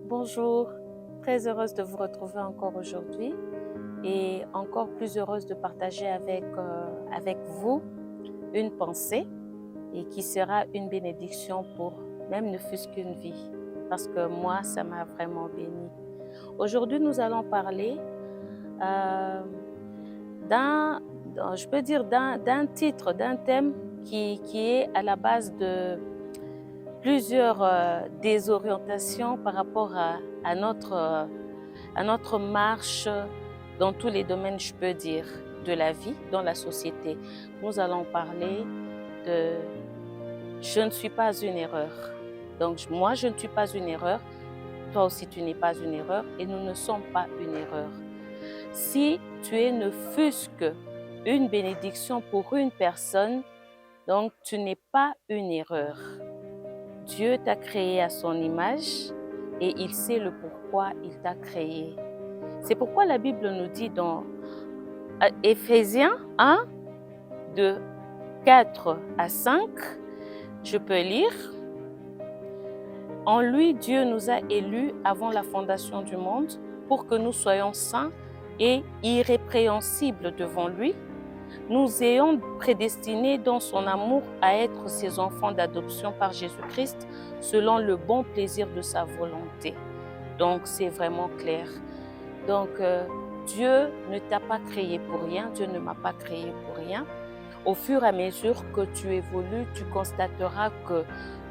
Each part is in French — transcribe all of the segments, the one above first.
Bonjour, très heureuse de vous retrouver encore aujourd'hui et encore plus heureuse de partager avec vous une pensée et qui sera une bénédiction pour même ne fût-ce qu'une vie, parce que moi, ça m'a vraiment bénie. Aujourd'hui, nous allons parler euh, je peux dire d'un titre, d'un thème qui est à la base de plusieurs désorientations par rapport à notre marche dans tous les domaines, je peux dire, de la vie, dans la société. Nous allons parler de je ne suis pas une erreur. Donc, moi, je ne suis pas une erreur. Toi aussi, tu n'es pas une erreur et nous ne sommes pas une erreur. Si tu es ne fût-ce qu'une bénédiction pour une personne, donc tu n'es pas une erreur. Dieu t'a créé à son image et il sait le pourquoi il t'a créé. C'est pourquoi la Bible nous dit dans Éphésiens 1, de 4 à 5, je peux lire. En lui, Dieu nous a élus avant la fondation du monde pour que nous soyons saints et irrépréhensibles devant lui, nous ayons prédestinés dans son amour à être ses enfants d'adoption par Jésus-Christ selon le bon plaisir de sa volonté. Donc, c'est vraiment clair. Donc, Dieu ne t'a pas créé pour rien, Dieu ne m'a pas créé pour rien. Au fur et à mesure que tu évolues, tu constateras que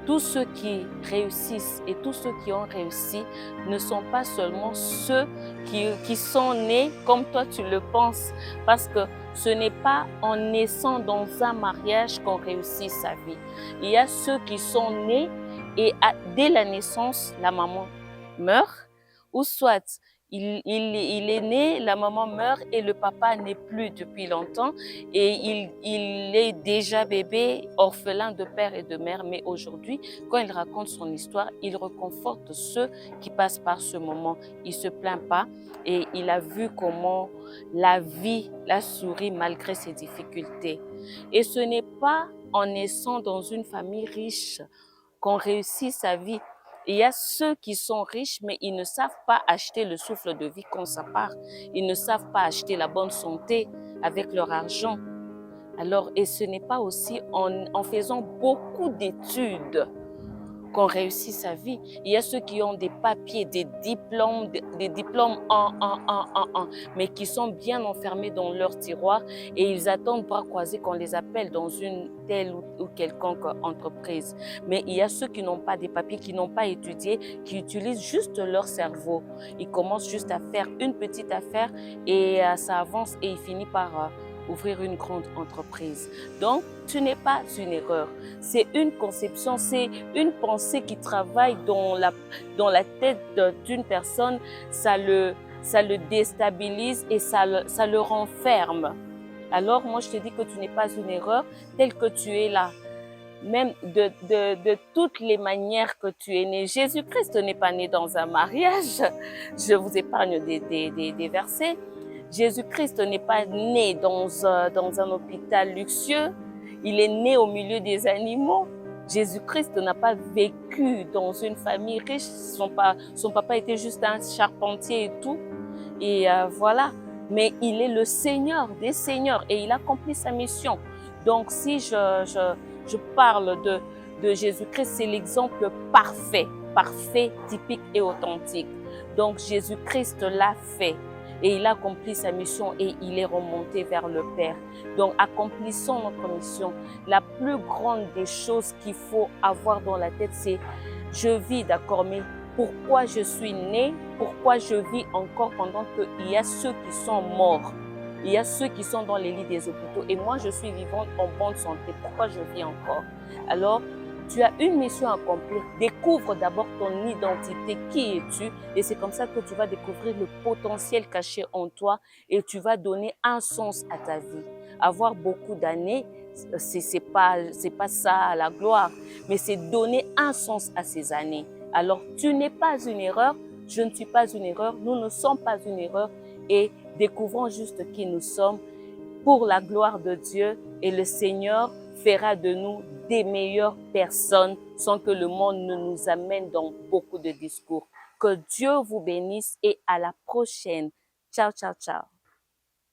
tous ceux qui réussissent et tous ceux qui ont réussi ne sont pas seulement ceux qui sont nés comme toi tu le penses. Parce que ce n'est pas en naissant dans un mariage qu'on réussit sa vie. Il y a ceux qui sont nés et dès la naissance, la maman meurt, ou soit il est né, la maman meurt et le papa n'est plus depuis longtemps et il est déjà bébé, orphelin de père et de mère. Mais aujourd'hui, quand il raconte son histoire, il réconforte ceux qui passent par ce moment. Il ne se plaint pas et il a vu comment la vie l'a souri malgré ses difficultés. Et ce n'est pas en naissant dans une famille riche qu'on réussit sa vie. Il y a ceux qui sont riches, mais ils ne savent pas acheter le souffle de vie quand ça part. Ils ne savent pas acheter la bonne santé avec leur argent. Alors, et ce n'est pas aussi en faisant beaucoup d'études qu'on réussit sa vie. Il y a ceux qui ont des papiers, des diplômes mais qui sont bien enfermés dans leur tiroir et ils attendent bras croisés qu'on les appelle dans une telle ou quelconque entreprise. Mais il y a ceux qui n'ont pas des papiers, qui n'ont pas étudié, qui utilisent juste leur cerveau. Ils commencent juste à faire une petite affaire et ça avance et ils finissent par ouvrir une grande entreprise. Donc, tu n'es pas une erreur. C'est une conception, c'est une pensée qui travaille dans la tête d'une personne. Ça le déstabilise et ça le renferme. Alors, moi, je te dis que tu n'es pas une erreur telle que tu es là. Même de toutes les manières que tu es né. Jésus-Christ n'est pas né dans un mariage. Je vous épargne des versets. Jésus-Christ n'est pas né dans un hôpital luxueux. Il est né au milieu des animaux. Jésus-Christ n'a pas vécu dans une famille riche. Son papa était juste un charpentier et tout. Et voilà. Mais il est le Seigneur des Seigneurs et il accomplit sa mission. Donc, si je parle de Jésus-Christ, c'est l'exemple parfait, typique et authentique. Donc, Jésus-Christ l'a fait. Et il a accompli sa mission et il est remonté vers le Père. Donc, accomplissons notre mission. La plus grande des choses qu'il faut avoir dans la tête, c'est je vis, d'accord, mais pourquoi je suis né, pourquoi je vis encore pendant qu'il y a ceux qui sont morts. Il y a ceux qui sont dans les lits des hôpitaux et moi, je suis vivante en bonne santé. Pourquoi je vis encore? Alors, tu as une mission à accomplir. Découvre d'abord ton identité. Qui es-tu? Et c'est comme ça que tu vas découvrir le potentiel caché en toi et tu vas donner un sens à ta vie. Avoir beaucoup d'années, c'est pas ça la gloire, mais c'est donner un sens à ces années. Alors, tu n'es pas une erreur, je ne suis pas une erreur, nous ne sommes pas une erreur et découvrons juste qui nous sommes pour la gloire de Dieu et le Seigneur fera de nous des meilleures personnes sans que le monde ne nous amène dans beaucoup de discours. Que Dieu vous bénisse et à la prochaine. Ciao, ciao, ciao.